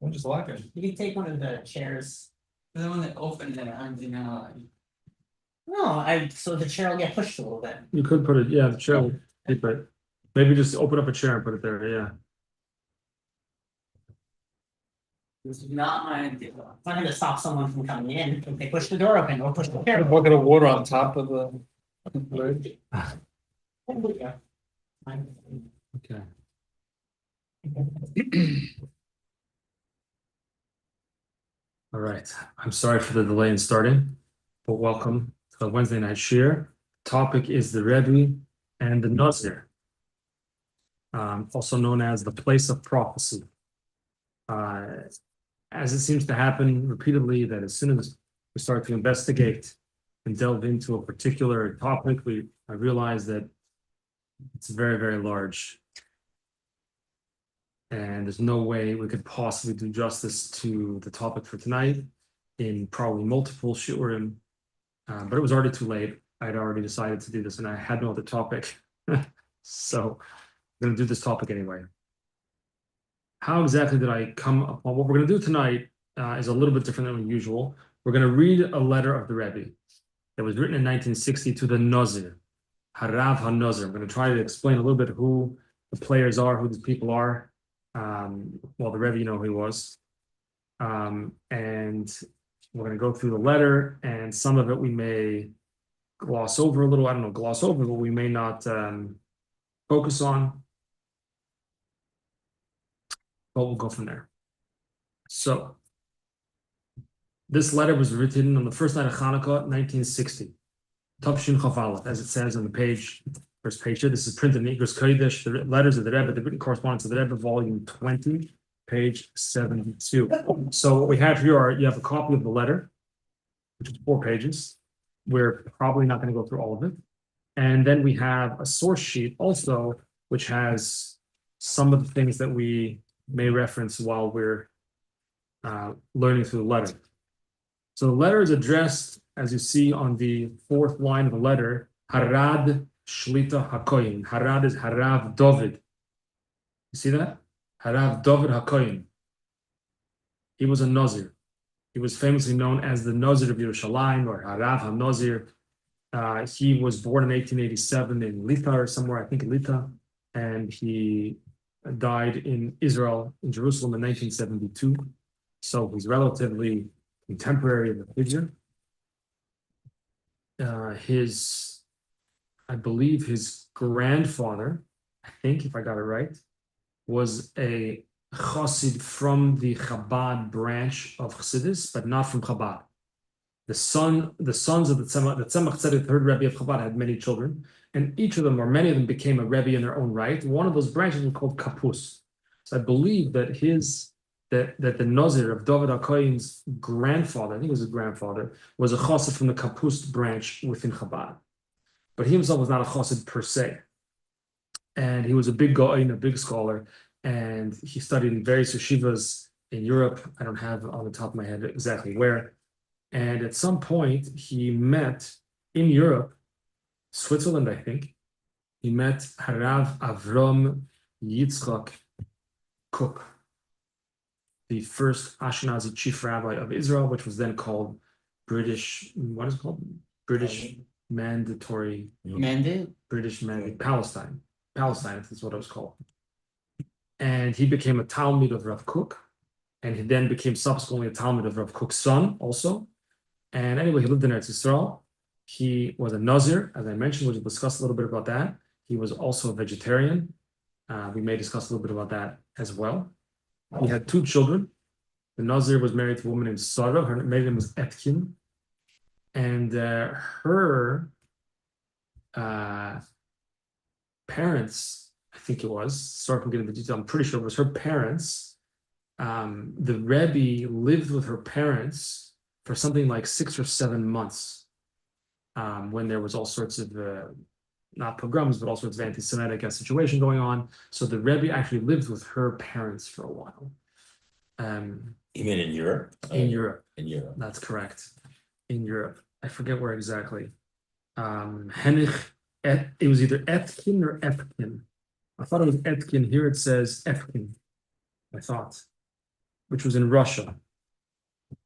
I'm just locking. You can take one of the chairs. The one that opened it, No, so the chair will get pushed a little bit. You could put it, yeah, the chair will keep it. Maybe just open up a chair and put it there, yeah. This is not my idea. It's not gonna stop someone from coming in if they push the door open or push the chair. A bucket of water on top of the lid. Okay. All right, I'm sorry for the delay in starting, but welcome to the Wednesday night shir. Topic is the Rebbe and the Nazir, also known as the place of prophecy. As it seems to happen repeatedly, that as soon as we start to investigate and delve into a particular topic, I realize that it's very, very large. And there's no way we could possibly do justice to the topic for tonight in probably multiple shiurim, but it was already too late. I'd already decided to do this and I had no other topic. So I'm going to do this topic anyway. How exactly did I come upon what we're going to do tonight is a little bit different than usual. We're going to read a letter of the Rebbe that was written in 1960 to the Nazir, Harav HaNazir. I'm going to try to explain a little bit who the players are, who these people are. Well, the Rebbe, you know who he was. And we're going to go through the letter, and some of it we may gloss over a little. I don't know, gloss over, but we may not focus on. But we'll go from there. So, this letter was written on the first night of Hanukkah, 1960. Tavshin Chaf Aleph, as it says on the page, first page here. This is printed in Igros Kodesh, the letters of the Rebbe, the written correspondence of the Rebbe, volume 20, page 72. So what we have here you have a copy of the letter, which is 4 pages. We're probably not going to go through all of it. And then we have a source sheet also, which has some of the things that we may reference while we're learning through the letter. So the letter is addressed, as you see on the 4th line of the letter, Harad Shlita HaKoyin. Harad is Harav David. You see that? Harav David HaKoyin. He was a Nazir. He was famously known as the Nazir of Yerushalayim, or Harav HaNazir. He was born in 1887 in Lita or somewhere, I think Lita, and he died in Israel, in Jerusalem in 1972. So he's relatively contemporary of the figure. I believe his grandfather, I think if I got it right, was a chassid from the Chabad branch of Chassidus, but not from Chabad. The sons of the Tzemach Tzedek, the third Rebbe of Chabad, had many children, and each of them, or many of them, became a Rebbe in their own right. One of those branches was called Kapus. So I believe that that the Nazir of David HaKoyin's grandfather, I think it was his grandfather, was a chassid from the Kapus branch within Chabad. But he himself was not a chassid per se. And he was a big goyin, a big scholar, and he studied in various yeshivas in Europe. I don't have on the top of my head exactly where. And at some point, he met in Europe, Switzerland, I think, he met Harav Avram Yitzchak Kook, the first Ashkenazi chief rabbi of Israel, which was then called British, what is it called? British Mandatory. British Mandate, Palestine. Palestine is what it was called. And he became a Talmud of Rav Kook, and he then became subsequently a Talmud of Rav Kook's son also. And anyway, he lived in Eretz Yisrael. He was a Nazir, as I mentioned. We'll discuss a little bit about that. He was also a vegetarian. We may discuss a little bit about that as well. He had 2 children. The Nazir was married to a woman named Sarah. Her maiden name was Etkin. And her parents, I think it was, sorry if I'm getting the detail, I'm pretty sure it was her parents. The Rebbe lived with her parents for something like 6 or 7 months, when there was all sorts of, not pogroms, but all sorts of anti-Semitic situation going on. So the Rebbe actually lived with her parents for a while. You mean in Europe? In Europe. In Europe. That's correct. In Europe. I forget where exactly. Henich, it was either Etkin or Efkin. I thought it was Etkin. Here it says Efkin, I thought. which was in Russia.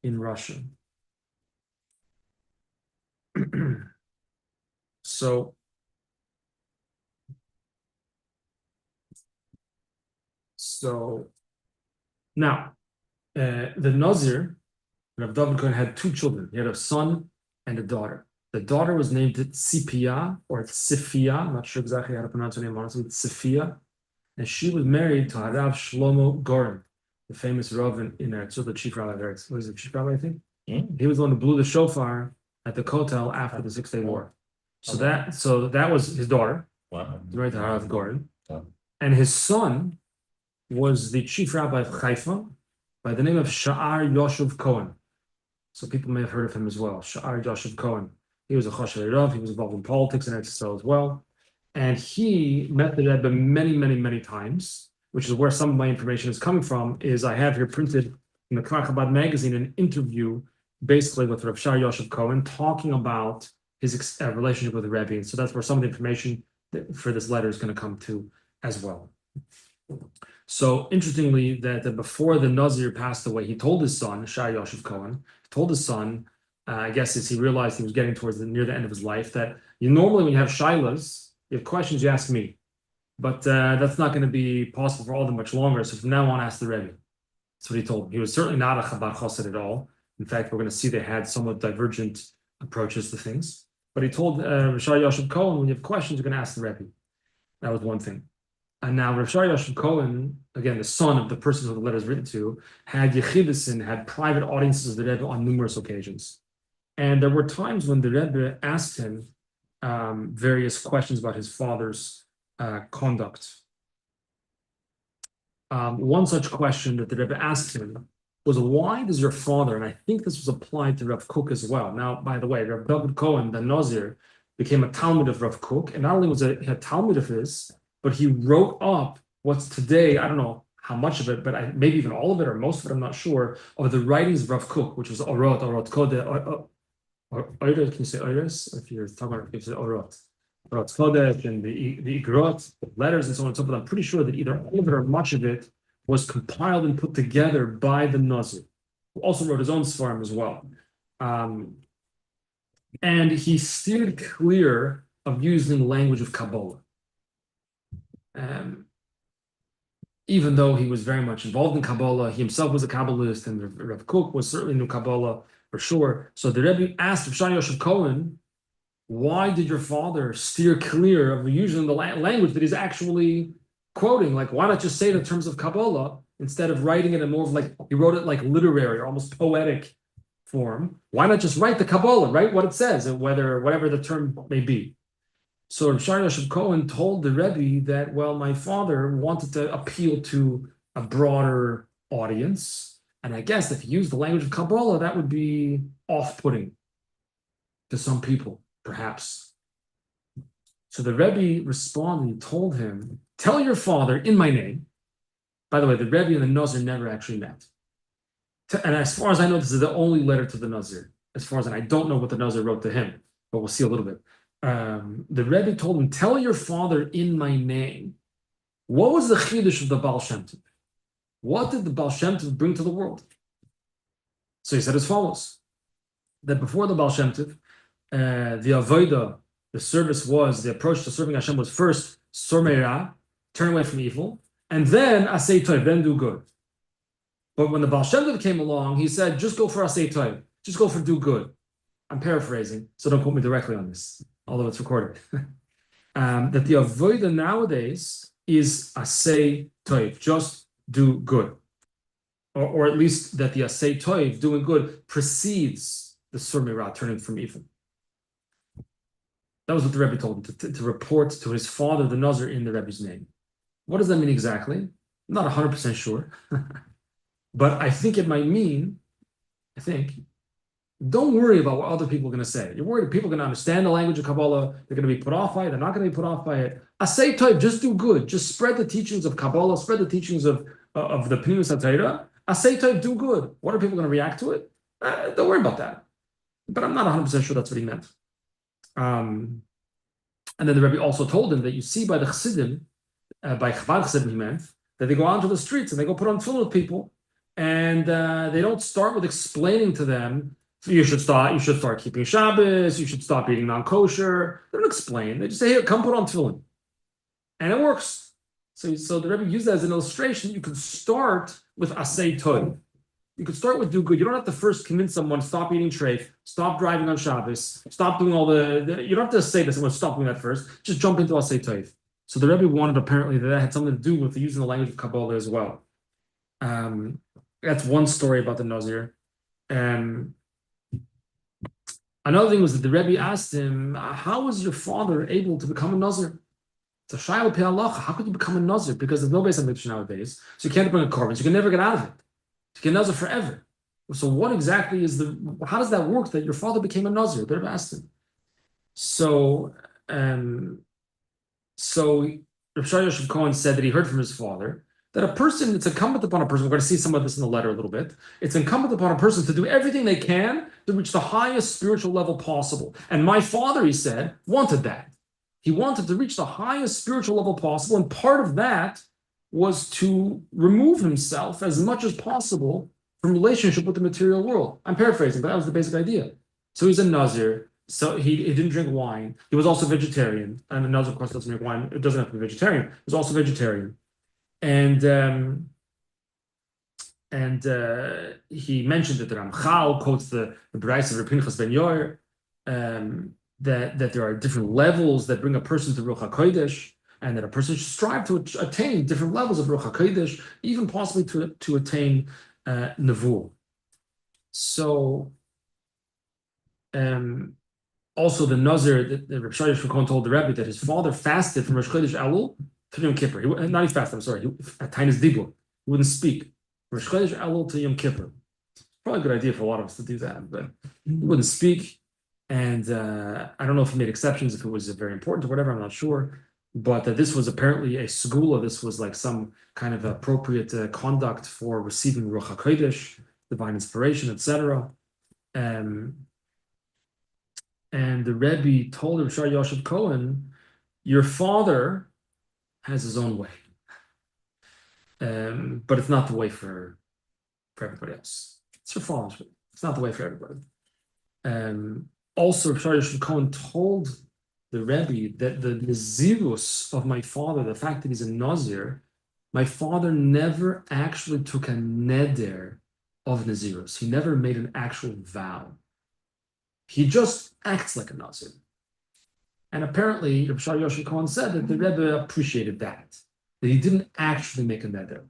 In Russia. So now the Nazir, Rav David Cohen, had two children. He had a son and a daughter. The daughter was named Tzipia or Tzifia. I'm not sure exactly how to pronounce her name, honestly. Tzifia. And she was married to Harav Shlomo Goren, the famous Rav in Eretz, the chief rabbi of Eretz. What is it, chief rabbi, I think? He was the one who blew the shofar at the Kotel after the 6 Day War. So that was his daughter, Wow. married to Harav Goren. Wow. And his son was the chief rabbi of Haifa by the name of Sha'ar Yoshev Cohen. So people may have heard of him as well. Sha'ar Yoshev Cohen. He was a Choshev Rav. He was involved in politics and Eretz Yisrael as well. And he met the Rebbe many, many, many times, which is where some of my information is coming from. Is I have here printed in the Kvar Chabad magazine an interview basically with Rav Sha'ar Yoshev Cohen talking about his relationship with the Rebbe. And so that's where some of the information for this letter is going to come to as well. So interestingly, that before the Nazir passed away, he told his son, Sha'ar Yoshev Cohen, I guess as he realized he was getting towards near the end of his life, that normally when you have shilas, you have questions, you ask me. But that's not going to be possible for all of them much longer. So from now on, ask the Rebbe. That's what he told him. He was certainly not a Chabad Chassid at all. In fact, we're going to see they had somewhat divergent approaches to things. But he told Sha'ar Yoshev Cohen, when you have questions, you're going to ask the Rebbe. That was one thing. And now Rav Sha'ar Yoshev Cohen, again, the son of the person who the letter is written to, had Yechidisin, had private audiences of the Rebbe on numerous occasions. And there were times when the Rebbe asked him various questions about his father's conduct. One such question that the Rebbe asked him was, why does your father, and I think this was applied to Rav Kook as well. Now, by the way, Rav David Cohen, the Nazir, became a Talmud of Rav Kook, and not only was he a Talmud of his, but he wrote up what's today, I don't know how much of it, but maybe even all of it or most of it, I'm not sure, of the writings of Rav Kook, which was Orot Kodesh, Oiros, can you say Oiros? If you're talking about, you say Orot Kodesh, and the Igrot, letters and so on and so forth. I'm pretty sure that either all of it or much of it was compiled and put together by the Nazir, who also wrote his own Sfarim as well. And he steered clear of using the language of Kabbalah. Even though he was very much involved in Kabbalah, he himself was a Kabbalist, and Rav Kook was certainly knew Kabbalah for sure. So the Rebbe asked Rav Sha'ar Yoshev Cohen, why did your father steer clear of using the language that he's actually quoting? Like, why not just say it in terms of Kabbalah instead of writing it in more of like, he wrote it like literary or almost poetic form. Why not just write the Kabbalah, write what it says, and whatever the term may be. So Rav Sha'ar Yoshev Cohen told the Rebbe that, well, my father wanted to appeal to a broader audience, and I guess if he used the language of Kabbalah, that would be off-putting to some people, perhaps. So the Rebbe responded and told him, tell your father in my name. By the way, the Rebbe and the Nazir never actually met. And as far as I know, this is the only letter to the Nazir. As far as I don't know what the Nazir wrote to him, but we'll see a little bit. The Rebbe told him, tell your father in my name. What was the Chiddush of the Baal Shem Tov? What did the Baal Shem Tov bring to the world? So he said as follows, that before the Baal Shem Tov, the Avodah, the service was, the approach to serving Hashem was first, Sormeira, turn away from evil, and then Asay Tov, then do good. But when the Baal Shem Tov came along, he said, just go for Asay Tov, just go for do good. I'm paraphrasing, so don't quote me directly on this, although it's recorded. That the Avodah nowadays is Asay Tov, just do good. Or at least that the Asay Tov, doing good, precedes the Surmirah, turning from evil. That was what the Rebbe told him, to report to his father, the Nazir, in the Rebbe's name. What does that mean exactly? I'm not 100% sure. But I think it might mean, don't worry about what other people are going to say. You're worried that people are going to understand the language of Kabbalah, they're going to be put off by it, they're not going to be put off by it. Asay Tov, just do good. Just spread the teachings of Kabbalah, spread the teachings of the Pnimus HaTorah. Asay Tov, do good. What are people going to react to it? Don't worry about that. But I'm not 100% sure that's what he meant. And then the Rebbe also told him that you see by the Chassidim, by Chabad Chassidim he meant, that they go out into the streets and they go put on tefillin with people. and they don't start with explaining to them, you should start keeping Shabbos, you should stop eating non-kosher. They don't explain. They just say, here, come put on tefillin. And it works. So the Rebbe used that as an illustration. You could start with asay tov. You could start with do good. You don't have to first convince someone, stop eating treif, stop driving on Shabbos, stop doing all you don't have to say to someone, stop doing that first. Just jump into asay tov. So the Rebbe wanted apparently that had something to do with using the language of Kabbalah as well. That's one story about the Nazir. Another thing was that the Rebbe asked him, how was your father able to become a Nazir? It's a shayla pe halacha. How could you become a Nazir? Because there's no base on Mikdash nowadays. So you can't bring a korban. So you can never get out of it. You can Nazir forever. So what exactly is how does that work that your father became a Nazir? The Rebbe asked him. So Rav Shai Yosef Cohen said that he heard from his father that a person, it's incumbent upon a person, we're going to see some of this in the letter a little bit, it's incumbent upon a person to do everything they can to reach the highest spiritual level possible. And my father, he said, wanted that. He wanted to reach the highest spiritual level possible, and part of that was to remove himself as much as possible from relationship with the material world. I'm paraphrasing, but that was the basic idea. So he's a Nazir, so he didn't drink wine. He was also vegetarian, and a Nazir, of course, doesn't drink wine. It doesn't have to be vegetarian. He was also vegetarian. And he mentioned that the Ramchal quotes the Brais of Reb Pinchas ben Yair, that there are different levels that bring a person to Ruach HaKodesh, and that a person should strive to attain different levels of Ruach HaKodesh, even possibly to attain Nevuah. So, also the Nazir, the Reb Shai Yosef Cohen told the Rebbe that his father fasted from Rosh Chodesh Elul to Yom Kippur. He fasted, I'm sorry, at Tainis Dibur. He wouldn't speak. Rosh Chodesh Elul to Yom Kippur. Probably a good idea for a lot of us to do that, but he wouldn't speak. And I don't know if he made exceptions, if it was very important or whatever, I'm not sure. But this was apparently a segula. This was like some kind of appropriate conduct for receiving Ruach HaKodesh, divine inspiration, etc. And the Rebbe told Reb Shai Yosef Cohen, your father has his own way. But it's not the way for everybody else. It's your father's way. It's not the way for everybody. Also, Reb Shai Yosef Cohen told the Rebbe that the Nazirus of my father, the fact that he's a Nazir, my father never actually took a neder of Nazirus. He never made an actual vow. He just acts like a Nazir. And apparently, Reb Shai Yosef Cohen said that the Rebbe appreciated that he didn't actually make a neder.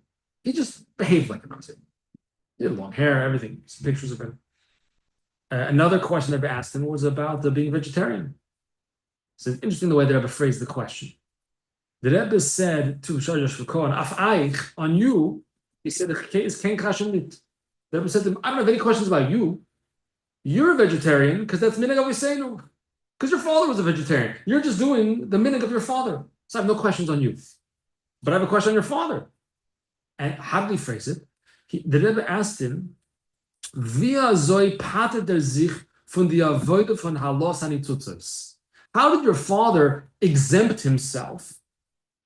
He just behaved like a Nazir. He had long hair, everything. Some pictures of him. Another question the Rebbe asked him was about being vegetarian. So it's interesting the way the Rebbe phrased the question. The Rebbe said to Reb Shai Yosef Cohen, "Af eich, on you," he said, "The Rebbe said to him, I don't have any questions about you. You're a vegetarian because that's minhag aviseinu. Because your father was a vegetarian. You're just doing the minhag of your father. So I have no questions on you. But I have a question on your father." And how did he phrase it? The Rebbe asked him, "Via zoi patet der sich von die avoide von halos hanitzutzos." How did your father exempt himself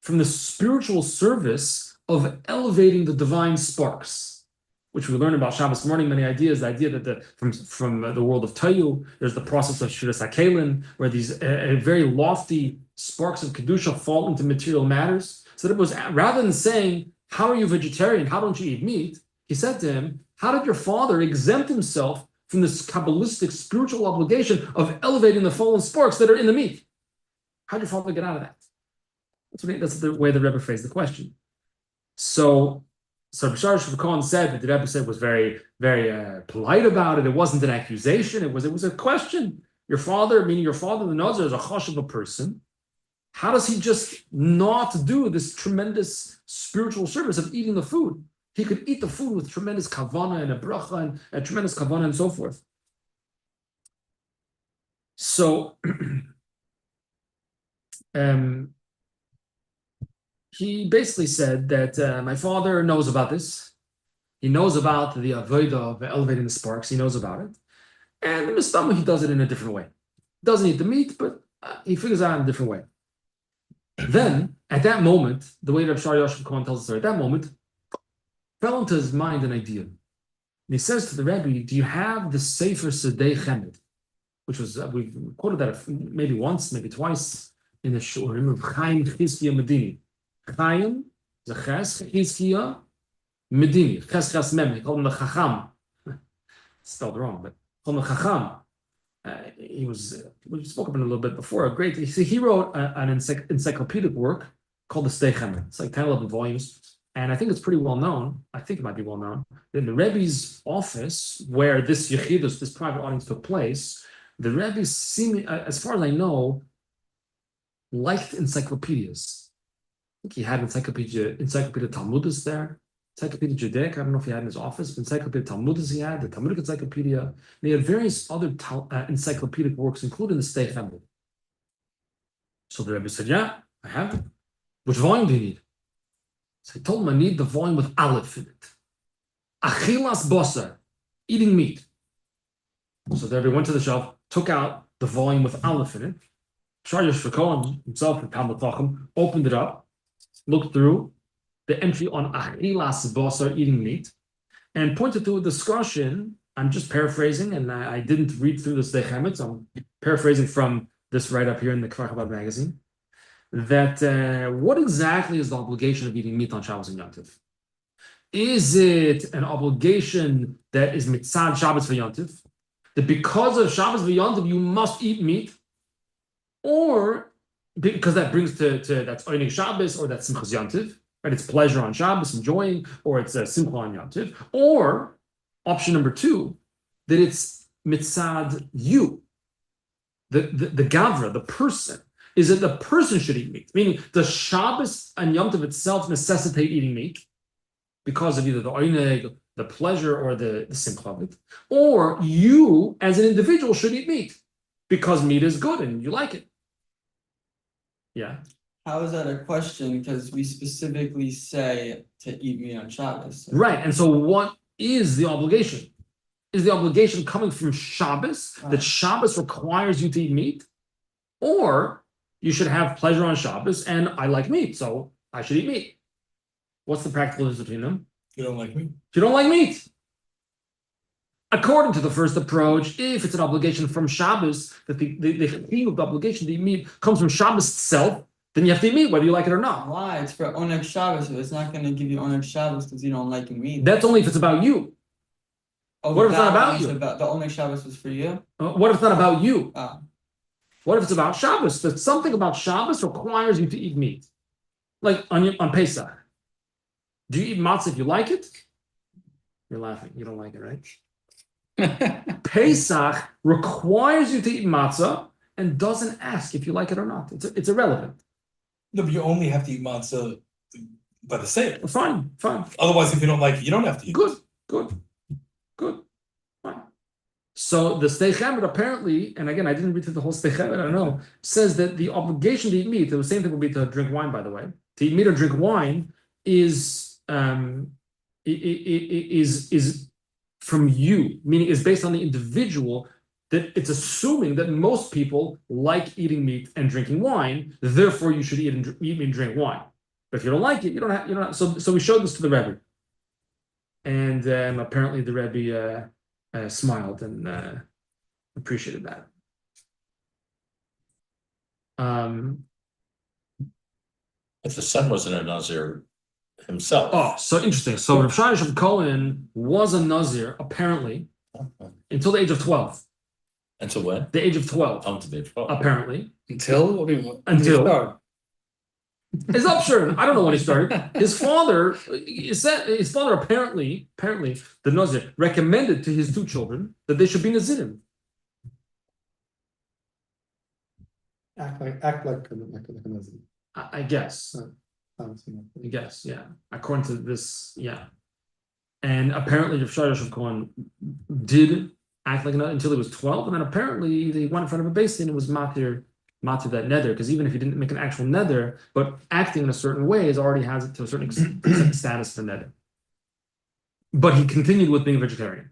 from the spiritual service of elevating the divine sparks, which we learn about Shabbos morning, many ideas, the idea that from the world of Tayu, there's the process of Shiras HaKelim, where these very lofty sparks of Kedusha fall into material matters. So that it was, rather than saying, how are you vegetarian? How don't you eat meat? He said to him, how did your father exempt himself from this Kabbalistic spiritual obligation of elevating the fallen sparks that are in the meat? How did your father get out of that? That's the way the Rebbe phrased the question. So Reb Shai Yosef Cohen said that the Rebbe said was very, very polite about it. It wasn't an accusation. It was a question. Your father, meaning your father, the Nazir, is a chosh of a person. How does he just not do this tremendous spiritual service of eating the food? He could eat the food with tremendous kavana and a bracha and a tremendous kavana and so forth. So he basically said that my father knows about this. He knows about the avodah of elevating the sparks. He knows about it. And in the stomach, he does it in a different way. Doesn't eat the meat, but he figures out in a different way. Then, at that moment, the way Reb Shai Yosef Cohen tells the story, at that moment, fell into his mind an idea. And he says to the Rebbe, do you have the Sefer Sedei Chemed? Which was, we've quoted that maybe once, maybe twice in the Shurim of Chaim Chizkiya Medini. Chaim, the Ches, Chizkiya Medini. Ches Mem, he called him the Chacham. Spelled wrong, but called him the Chacham. He was, we spoke about it a little bit before, he wrote an encyclopedic work called the Sedei Chemed. It's like 10, 11 volumes. And I think it's pretty well known. I think it might be well known. In the Rebbe's office, where this Yechidus, this private audience took place, the Rebbe, as far as I know, liked encyclopedias. I think he had Encyclopedia Talmudis there, Encyclopedia Judaic. I don't know if he had in his office, but Encyclopedia Talmudis he had, the Talmudic Encyclopedia. And he had various other encyclopedic works, including the Sedei Chemed. So the Rebbe said, yeah, I have it. Which volume do you need? So I told him I need the volume with Aleph in it. Achilas Basar, eating meat. So the Rebbe went to the shelf, took out the volume with Aleph in it. Sharish Fekon himself, from Talmud Chacham, opened it up, looked through the entry on Achilas Basar, eating meat, and pointed to a discussion. I'm just paraphrasing, and I didn't read through the Sedei Chemed, so I'm paraphrasing from this right up here in the Kfar Chabad magazine. That what exactly is the obligation of eating meat on Shabbos and Yom Tov? Is it an obligation that is mitzad Shabbos for Yom Tov? That because of Shabbos for Yom Tov you must eat meat? Or because that brings to that's Oyneg Shabbos, or that's Simchas Yom Tov, right? It's pleasure on Shabbos, enjoying, or it's a Simcha on Yom Tov. Or option number 2, that it's mitzad you, the Gavra, the person. Is that the person should eat meat? Meaning, does Shabbos and Yom Tov itself necessitate eating meat because of either the oyneg, the pleasure, or the simcha of it? Or you, as an individual, should eat meat because meat is good and you like it. Yeah. How is that a question? Because we specifically say to eat meat on Shabbos. Right. And so what is the obligation? Is the obligation coming from Shabbos, that Shabbos requires you to eat meat? Or you should have pleasure on Shabbos, and I like meat, so I should eat meat. What's the practical difference between them? You don't like meat. You don't like meat. According to the first approach, if it's an obligation from Shabbos, that the obligation to eat meat comes from Shabbos itself, then you have to eat meat, whether you like it or not. Why? It's for Oneg Shabbos. It's not going to give you Oneg Shabbos because you don't like meat. That's only if it's about you. Oh, what if it's not about you? The Oneg Shabbos was for you? What if it's not about you? Oh. What if it's about Shabbos? That something about Shabbos requires you to eat meat. Like on Pesach. Do you eat matzah if you like it? You're laughing. You don't like it, right? Pesach requires you to eat matzah and doesn't ask if you like it or not. It's irrelevant. No, but you only have to eat matzah by the same. Fine. Otherwise, if you don't like it, you don't have to eat. Good. Fine. So the Sedei Chemed apparently, and again, I didn't read through the whole Sedei Chemed, I don't know, says that the obligation to eat meat, the same thing would be to drink wine, by the way. To eat meat or drink wine is from you, meaning is based on the individual, that it's assuming that most people like eating meat and drinking wine, therefore you should eat meat and drink wine. But if you don't like it, you don't have. So we showed this to the Rebbe, and apparently the Rebbe smiled and appreciated that. If the son wasn't a Nazir himself. Oh, so interesting. So Rav Shai of Cohen was a Nazir, apparently, until the age of 12. Until when? The age of 12. Until the age of 12. Apparently. Until? What do you mean? Until. His upshur, I don't know when he started. His father apparently, the Nazir recommended to his 2 children that they should be Nazirim. Act like a Nazir. I guess. Sounds, I guess, yeah. According to this, yeah. And apparently Rav Shai of Cohen did act like another until he was 12, and then apparently they went in front of a beis din and was matir that nether, because even if he didn't make an actual nether, but acting in a certain way already has it to a certain status for nether. But he continued with being a vegetarian.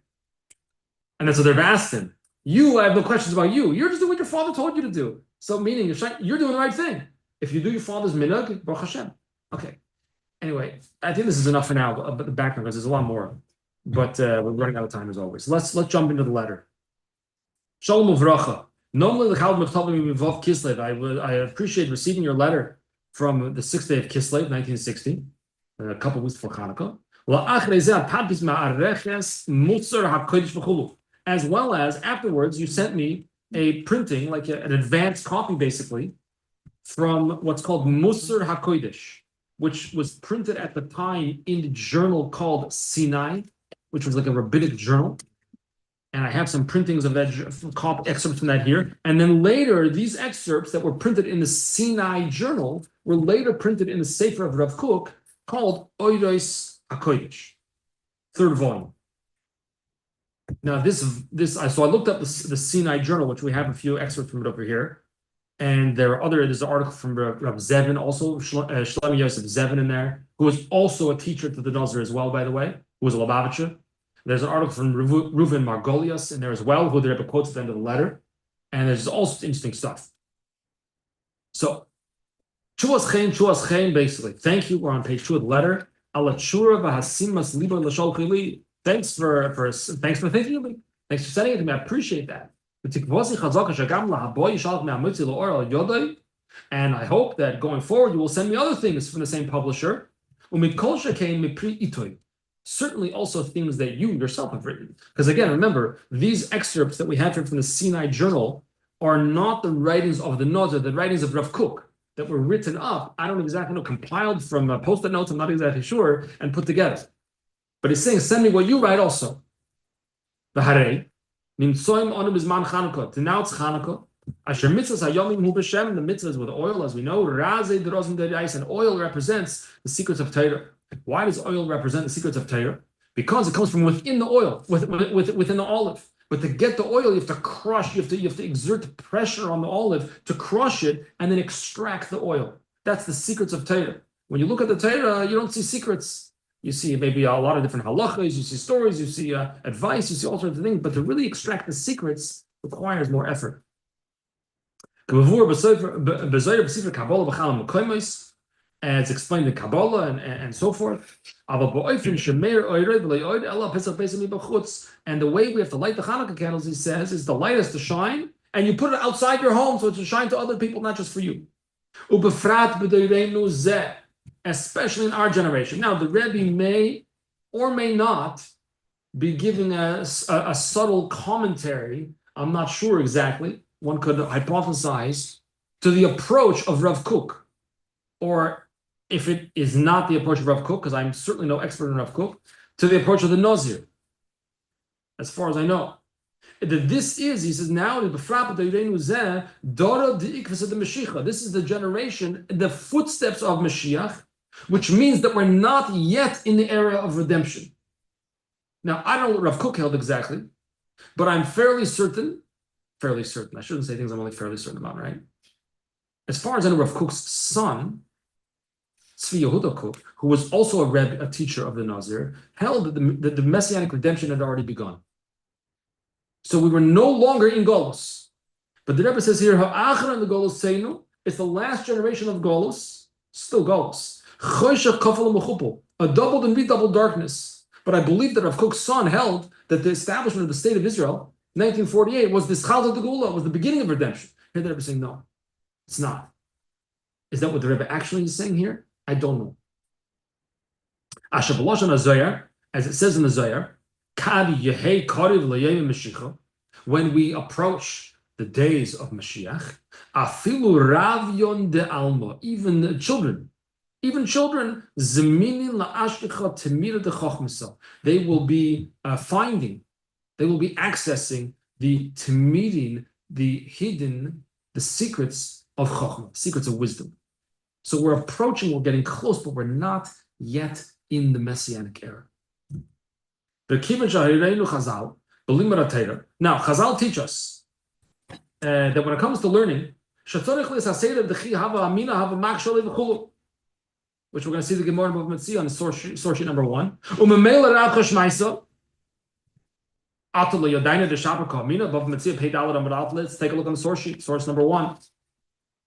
And then so they've asked him, I have no questions about you. You're just doing what your father told you to do. So meaning you're doing the right thing. If you do your father's minhag, Baruch Hashem. Okay. Anyway, I think this is enough for now, but the background, because there's a lot more. But we're running out of time as always. Let's jump into the letter. Shalom uvracha. Normally, I appreciate receiving your letter from the 6th day of Kislev, 1960, a couple weeks before Hanukkah. As well as afterwards, you sent me a printing, like an advanced copy, basically, from what's called Musar HaKodesh, which was printed at the time in the journal called Sinai, which was like a rabbinic journal. And I have some printings of that excerpts from that here. And then later, these excerpts that were printed in the Sinai journal were later printed in the Sefer of Rav Kook called Oidos HaKodesh, 3rd volume. Now, so I looked up the Sinai journal, which we have a few excerpts from it over here. And there's an article from Rav Zevin, also Shlomo Yosef Zevin in there, who was also a teacher to the Nazir as well, by the way, who was a Lubavitcher. There's an article from Reuven Margolius in there as well, who the Rebbe quotes at the end of the letter. And there's also interesting stuff. So, Chuas Chaim, basically. Thank you. We're on page 2 of the letter. Thanks for thinking of me. Thanks for sending it to me. I appreciate that. And I hope that going forward you will send me other things from the same publisher. Certainly also things that you yourself have written. Because again, remember, these excerpts that we have here from the Sinai journal are not the writings of the Nazir, the writings of Rav Kook that were written up, I don't exactly know, compiled from post-it notes, I'm not exactly sure, and put together. But he's saying, send me what you write also. The Harei. Now it's Chanukah. Asher mitzvahs hayomim hu b'shem, the mitzvahs with oil, as we know, razei derozim derayis, and oil represents the secrets of Torah. Why does oil represent the secrets of Torah? Because it comes from within the oil, within the olive. But to get the oil, you have to crush, you have to exert pressure on the olive to crush it and then extract the oil. That's the secrets of Torah. When you look at the Torah, you don't see secrets. You see maybe a lot of different halachas, you see stories, you see advice, you see all sorts of things, but to really extract the secrets requires more effort. As explained in Kabbalah and so forth. And the way we have to light the Hanukkah candles, he says, is the light is to shine, and you put it outside your home so it's to shine to other people, not just for you. Especially in our generation. Now, the Rebbe may or may not be giving us a subtle commentary, I'm not sure exactly, one could hypothesize, to the approach of Rav Kook. Or if it is not the approach of Rav Kook, because I'm certainly no expert in Rav Kook, to the approach of the Nazir. As far as I know. That this is, he says, now, this is the generation, the footsteps of Mashiach, which means that we're not yet in the era of redemption. Now, I don't know what Rav Kook held exactly, but I'm fairly certain, I shouldn't say things I'm only fairly certain about, right? As far as I know, Rav Kook's son, Tzvi Yehuda Kook, who was also a Rebbe, a teacher of the Nazir, held that the Messianic redemption had already begun. So we were no longer in Golus. But the Rebbe says here, Ha'achar in the Golus Seinu, it's the last generation of Golus, still Golus. A doubled and redoubled darkness. But I believe that Rav Kook's son held that the establishment of the state of Israel, 1948, was this Chalta de Gula, was the beginning of redemption. Here the Rebbe is saying, no, it's not. Is that what the Rebbe actually is saying here? I don't know. As it says in the Zohar, when we approach the days of Mashiach, even the children, they will be finding, they will be accessing the timidim, the hidden, the secrets of Chochmah, secrets of wisdom. So we're approaching, we're getting close, but we're not yet in the Messianic era. Now, Chazal teach us that when it comes to learning, which we're going to see the Gemara of Metzi on source sheet number 1. Let's take a look on the source sheet, source number 1.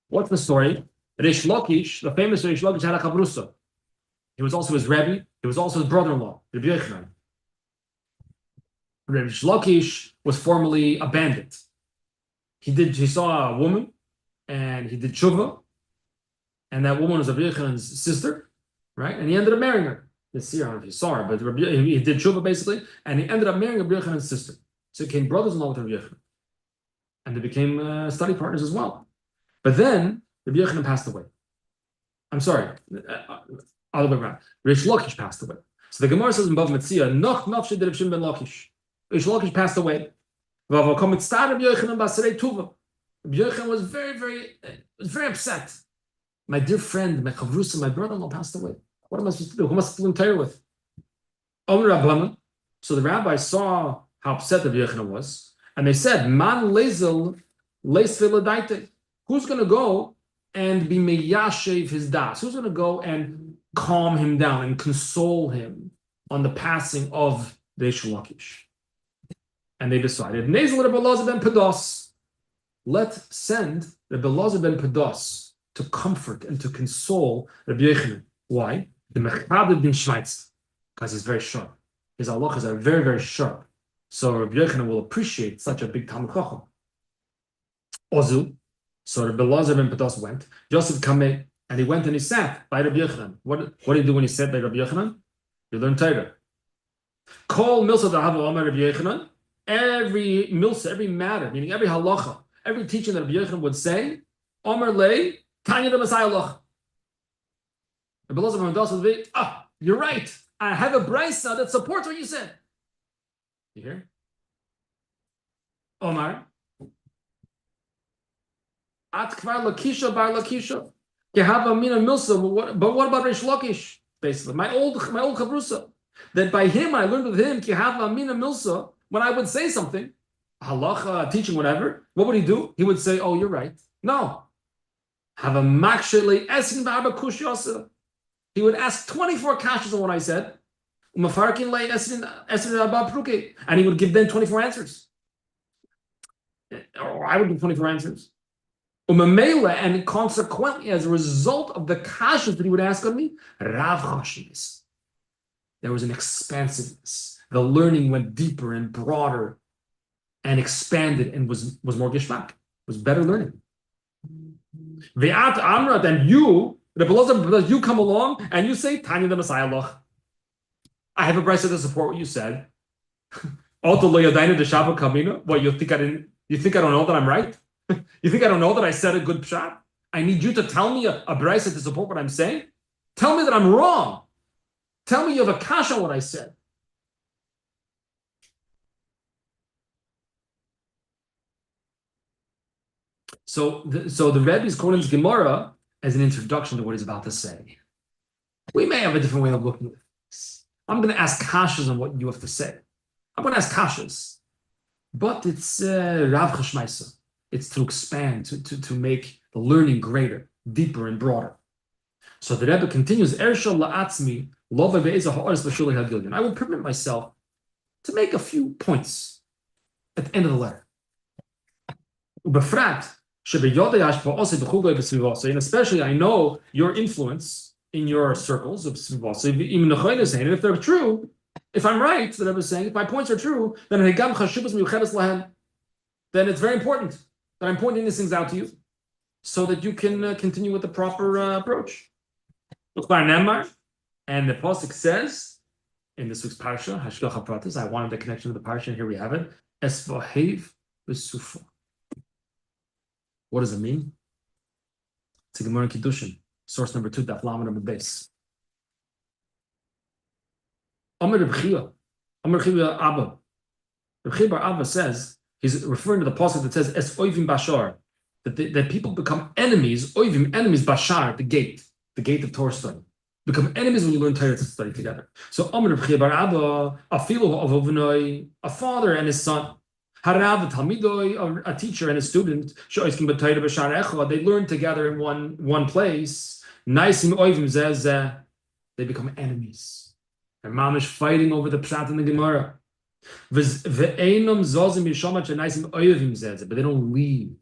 What's the story? Reish Lakish, the famous Reish Lakish, had a chavrusa. He was also his Rebbe. He was also his brother-in-law, Rabbi Yochanan. Rabbi Shlokish was formerly a bandit. He saw a woman, and he did tshuva, and that woman was Rabbi Yochanan's sister, right? And he ended up marrying her. Nazir, I don't know if you saw her, but he did tshuva basically, and he ended up marrying Rabbi Yochanan's sister. So he became brothers-in-law with Rabbi Yochanan. And they became study partners as well. But then Rabbi Yochanan passed away. I'm sorry, other way around. Rish Lakish passed away. So the Gemara says in Bav Metzia, Noch nafshe de Rav Shimon ben Lakish. Rish Lakish passed away. Rabbi Yochanan was very upset. My dear friend, my chavrusa, my brother-in-law passed away. What am I supposed to do? Who am I supposed to entire with? So the rabbi saw how upset Rabbi Yochanan was, and they said, Man lezel leis. Who's going to go and be meyashev his das? Who's going to go and calm him down and console him on the passing of Reish Lakish? And they decided, Nezel Rebbe Elazar ben Pados. Let's send Rebbe Elazar ben Pados to comfort and to console Rabbi Yochanan. Why? The Mechabed bin Shmeitz, because he's very sharp. His halachas are very, very sharp. So Rabbi Yochanan will appreciate such a big Talmud Chacham. Ozu. So Rebbe Elazar ben Pados went. Yosef Kameh, and he went and he sat by Rabbi Yochanan. What did he do when he sat by Rabbi Yochanan? You learn Torah. Kol milsa da'hava Omer Rabbi Yochanan. Every milsa, every matter, meaning every halacha, every teaching that Rabbi Yochanan would say, Omer lei Tanya the Messiah loch. Rabbi Elazar ben Pados would be, you're right. I have a brisa that supports what you said. You hear? Omar. At kvar Lakisha bar Lakisha. You have a mina milsa, but what about Reish Lakish? Basically, my old chavrusa. That by him I learned with him ki have a mina milsa. When I would say something, halacha, teaching, whatever, what would he do? He would say, "Oh, you're right." No, have a maksheli esin ba'arba kush yasa. He would ask 24 kashas on what I said. And he would give them 24 answers. Or I would give 24 answers. And consequently, as a result of the kashas that he would ask on me, Rav Chashivis. There was an expansiveness. The learning went deeper and broader and expanded and was more geshmak. Was better learning. Ve'at Amrat, and you, you come along and you say, Tanya the Messiah loch. I have a brisa to support what you said. What, you think I don't know that I'm right? You think I don't know that I said a good pshat? I need you to tell me a brisa to support what I'm saying? Tell me that I'm wrong. Tell me you have a kasha on what I said. So the Rebbe is quoting this Gemara as an introduction to what he's about to say. We may have a different way of looking at this. I'm going to ask kashas on what you have to say. I'm going to ask kashas. But it's Rav Chashmaisa. It's to expand, to make the learning greater, deeper, and broader. So the Rebbe continues, Ershal la'atzmi, lova be'ezah ha'aris b'shulei ha'gilyon. I will permit myself to make a few points at the end of the letter. Ubefrat, and especially I know your influence in your circles of Svivasa, and if they're true, if I'm right, that I was saying, if my points are true, then it's very important that I'm pointing these things out to you so that you can continue with the proper approach. And the Pasuk says in this week's Parsha, Hashgacha Pratis, I wanted the connection to the Parsha, and here we have it. Esvahev v'sufa. What does it mean? It's a Gemara in Kiddushin, source number 2, Daf Lamed Amud Beis. Amar Reb Chia Abba. Reb Chia bar Abba says, he's referring to the pasuk that says, Es oivim bashar, that people become enemies, oivim, enemies, bashar, the gate of Torah study. Become enemies when you learn Torah to study together. So Amar Reb Chia bar Abba, a father and his son, Harav, a teacher and a student, they learn together in one place. Naisim oivim says they become enemies. They're mamish fighting over the pshat in the Gemara. But they don't leave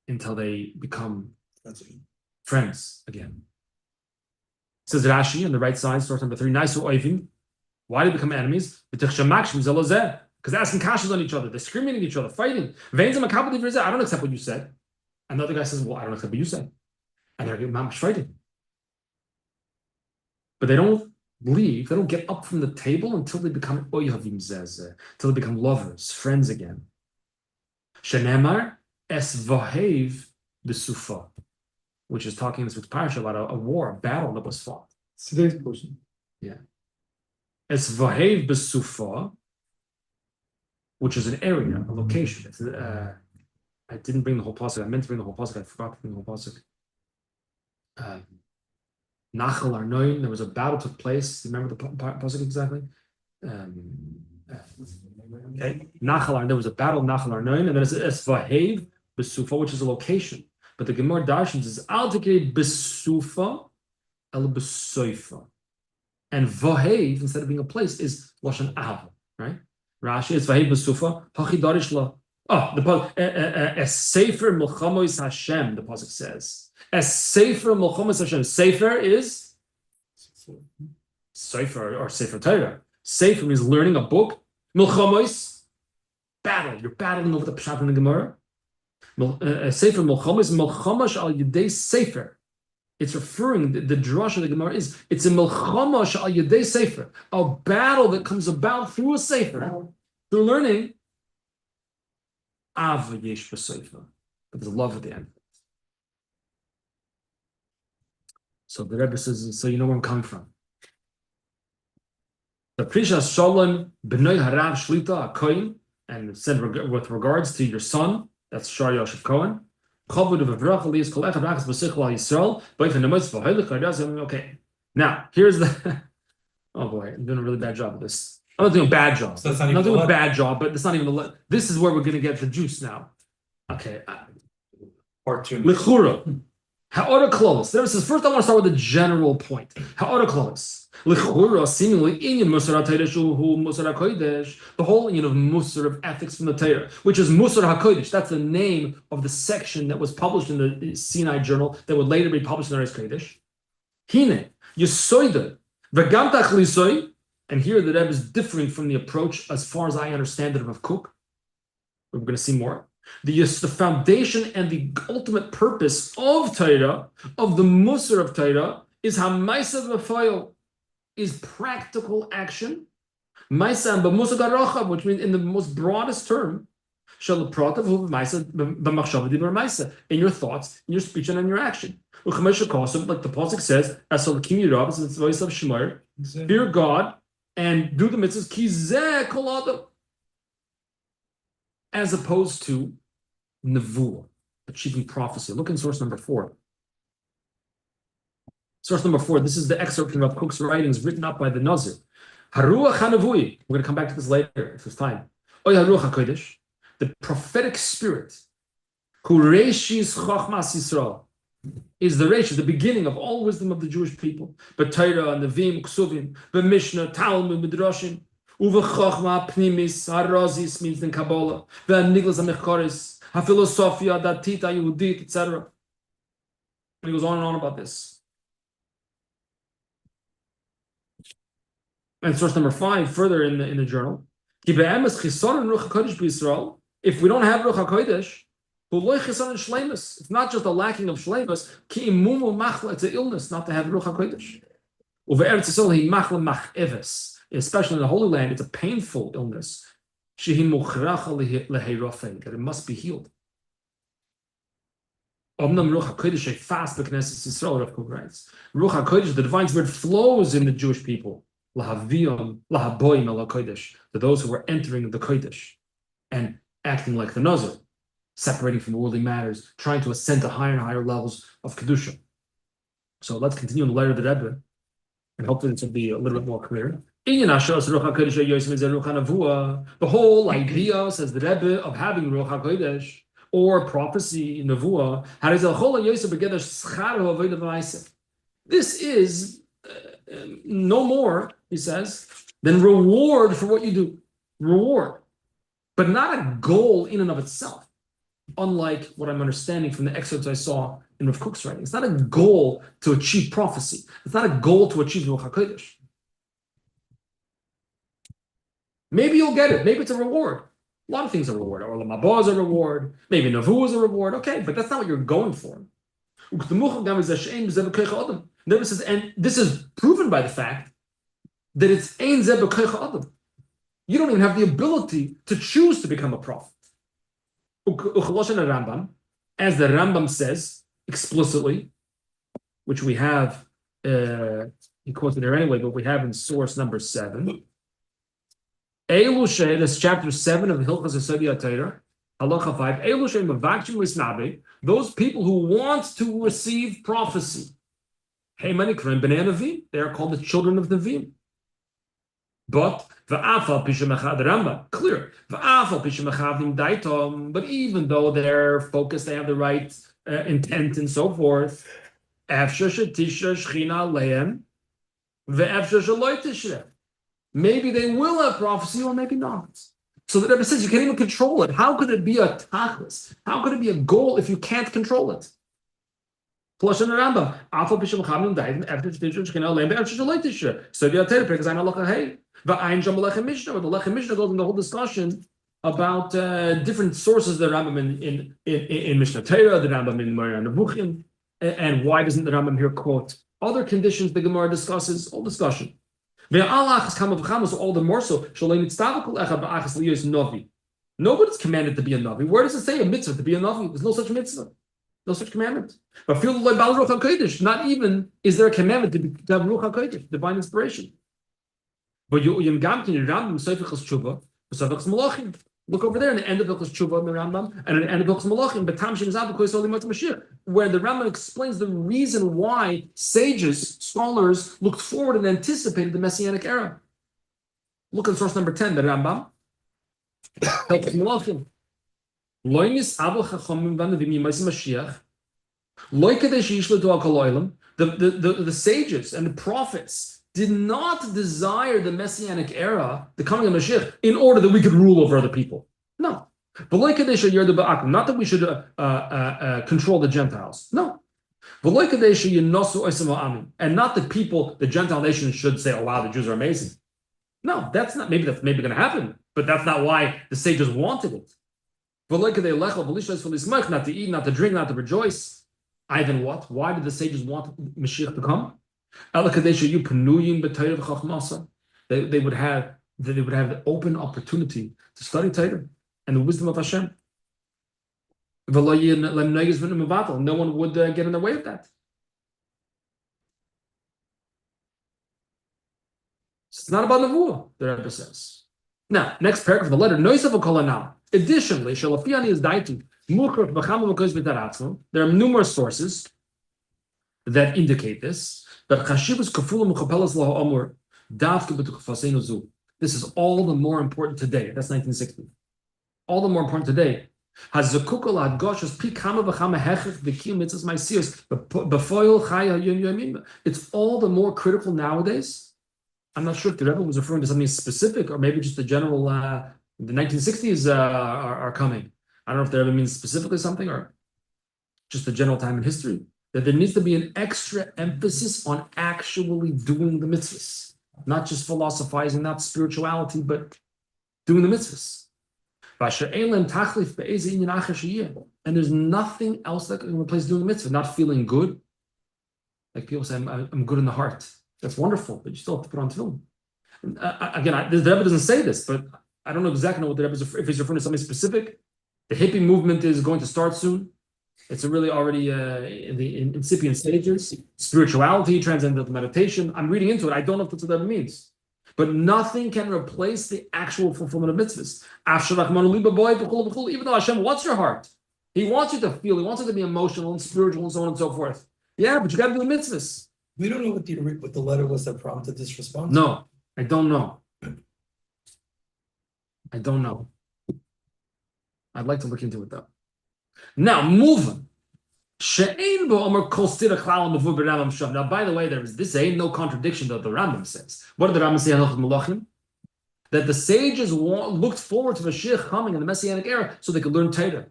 until they become friends again. Says Rashi on the right side, source number 3. Nice oivim. Why do they become enemies? Because they're asking kashas on each other. They're screaming at each other, fighting. I don't accept what you said. Another guy says, well, I don't accept what you said. And they're getting fighting. But they don't leave. They don't get up from the table until they become oivim zeh, until they become lovers, friends again. Shenemar es vahev b'sufa, which is talking in this week's parasha about a war, a battle that was fought. Today's portion. Es vahev b'sufa, which is an area, a location. It's, I didn't bring the whole pasuk. I meant to bring the whole pasuk. I forgot to bring the whole pasuk. Nachal Arnoin. There was a battle took place. Do you remember the pasuk exactly? Okay, Nachal. There was a battle of Nachal Arnoin, and then it's vahev b'sufa, which is a location. But the Gemara Darshans is al tikei b'sufa el b'soifa, and vahev instead of being a place is lashon av, right? Rashi is vahev b'sufa hachidarish la. Oh, the es sefer milchamos Hashem. The pasuk says es sefer milchamos Hashem. Sefer is sefer or sefer Torah. Sefer means learning a book. Milchamos, battle. You're battling over the pshat in the Gemara. Sefer milchamos milchamash al yedei sefer. It's referring, the drush of the Gemara is, it's a milchamash al yedei sefer, a battle that comes about through a sefer, through learning. Av yesh b'sefer, but there's love at the end. So the Rebbe says, so you know where I'm coming from. The Prishas Shalom b'noi harav shlita akoyin, and it said with regards to your son, that's Shar Yosef Cohen. Okay, now here's the. Oh boy, I'm doing a really bad job of this. I'm not doing a bad job. So I'm not doing a bad job, but it's not even the. This is where we're going to get the juice now. Okay. Part 2. Lichura. Ha'ora klolos. There says first I want to start with a general point. Ha'ora klolos. Lichura seemingly inyan musar ha'teresh hu musar ha'kodesh. The whole inyan of musar of ethics from the Torah, which is musar ha'kodesh. That's the name of the section that was published in the Sinai Journal that would later be published in the Reis Kodesh. Hine yesoida v'gam tachlisoi. And here the Rebbe is differing from the approach, as far as I understand it, of Cook. We're going to see more. The foundation and the ultimate purpose of Torah, of the Musar of Torah, is Hamaisa v'Fayil, is practical action. Maisa and b'Musar Garochav, which means in the most broadest term, Shalapratav v'Maisa b'Machshava d'Maisa, in your thoughts, in your speech, and in your action. Like the pasuk says, "Asal kimi rav," it's the voice of Shemar. Fear God and do the mitzvahs ki zeh kol adam, as opposed to nevuah, achieving prophecy. Look in source number 4. Source number 4. This is the excerpt from Rav Kook's writings, written up by the Nazir. Haruach hanavui. We're going to come back to this later if there's time. Oy haruach hakodesh, the prophetic spirit, who reishis chachmas Yisrael, is the reish, the beginning of all wisdom of the Jewish people. But Torah, Nevim, Ksuvim, but Mishnah, Talmud, Midrashim, Uva Chachma, Pnimis, Harazis means in Kabbalah, Niglas Amechkoris, HaPhilosophia, Datita, Yehudit, etc. And he goes on and on about this. And source number 5, further in the journal, if we don't have Ruach HaKodesh, it's not just a lacking of shleimus, it's an illness not to have Ruach HaKodesh. Especially in the Holy Land, it's a painful illness. That it must be healed. Ruach HaKodesh, fast the Knesset Yisrael, Rav Kook writes. Ruach HaKodesh, the divine spirit flows in the Jewish people. To those who are entering the Kodesh and acting like the Nazir, separating from worldly matters, trying to ascend to higher and higher levels of Kedusha. So let's continue in the letter of the Rebbe, and hopefully this will be a little bit more clear. The whole idea, says the Rebbe, of having Ruach HaKodesh, or prophecy, Nevuah, this is no more, he says, than reward for what you do. Reward. But not a goal in and of itself. Unlike what I'm understanding from the excerpts I saw in Rav Kook's writing. It's not a goal to achieve prophecy. It's not a goal to achieve Ruach HaKodesh. Maybe you'll get it. Maybe it's a reward. A lot of things are a reward. Or Lamabah is a reward. Maybe Navu is a reward. Okay, but that's not what you're going for. Never says, and this is proven by the fact that it's Ein Zeh B'Koich Adam. You don't even have the ability to choose to become a prophet. As the Rambam says explicitly, which we have, he quotes it there anyway, but we have in source number 7. That's chapter 7 of Hilchos Yesodei HaTorah, Halacha 5. Those people who want to receive prophecy, they are called the children of Nevi'im. But the Rambam, clear. But even though they're focused, they have the right intent and so forth. Maybe they will have prophecy or maybe not. So the Rebbe says you can't even control it. How could it be a tachlis? How could it be a goal if you can't control it? Plus in the Rambam, the Lechem Mishnah goes in the whole discussion about different sources of the Rambam in Mishnah Torah, the Rambam in Moreh Nevuchim, and why doesn't the Rambam here quote other conditions the Gemara discusses? All discussion. All the more so. Nobody's commanded to be a Navi. Where does it say a mitzvah to be a Navi? There's no such mitzvah. No such commandment. But not even is there a commandment to have Ruach HaKodesh, divine inspiration. But look over there in the end of Hilchos Tshuva in the Rambam and at the end of Hilchos Malachim, where the Rambam explains the reason why sages, scholars, looked forward and anticipated the Messianic era. Look at source number 10, the Rambam. Hilchos Malachim. The sages and the prophets did not desire the Messianic era, the coming of Mashiach, in order that we could rule over other people. No. Not that we should control the Gentiles. No. And not that people, the Gentile nations, should say, oh wow, the Jews are amazing. No, that's maybe going to happen, but that's not why the sages wanted it. Not to eat, not to drink, not to rejoice. Then what? Why did the sages want Mashiach to come? They would have the open opportunity to study Torah and the wisdom of Hashem. No one would get in the way of that. It's not about Nevuah, the Rebbe says. Now, next paragraph of the letter. Additionally, there are numerous sources that indicate this. This is all the more important today. That's 1960. All the more important today. It's all the more critical nowadays. I'm not sure if the Rebbe was referring to something specific or maybe just the general, the 1960s are coming. I don't know if the Rebbe means specifically something or just the general time in history. That there needs to be an extra emphasis on actually doing the mitzvahs, not just philosophizing, not spirituality, but doing the mitzvahs. And there's nothing else that can replace doing the mitzvah. Not feeling good, like people say, I'm good in the heart. That's wonderful, but you still have to put on tefillin. The Rebbe doesn't say this, but I don't know exactly what the Rebbe is if he's referring to something specific. The hippie movement is going to start soon. It's really already in the incipient stages. Spirituality, transcendental meditation. I'm reading into it. I don't know if that's what that means. But nothing can replace the actual fulfillment of mitzvahs. Even though Hashem wants your heart. He wants you to feel. He wants you to be emotional and spiritual and so on and so forth. Yeah, but you got to do the mitzvahs. We don't know what the letter was that prompted this response. No, I don't know. I'd like to look into it though. Now, moving. Now, by the way, this ain't no contradiction that the Rambam says. What did the Rambam say in Hilchos Malachim? That the sages looked forward to Mashiach coming in the Messianic era so they could learn Torah.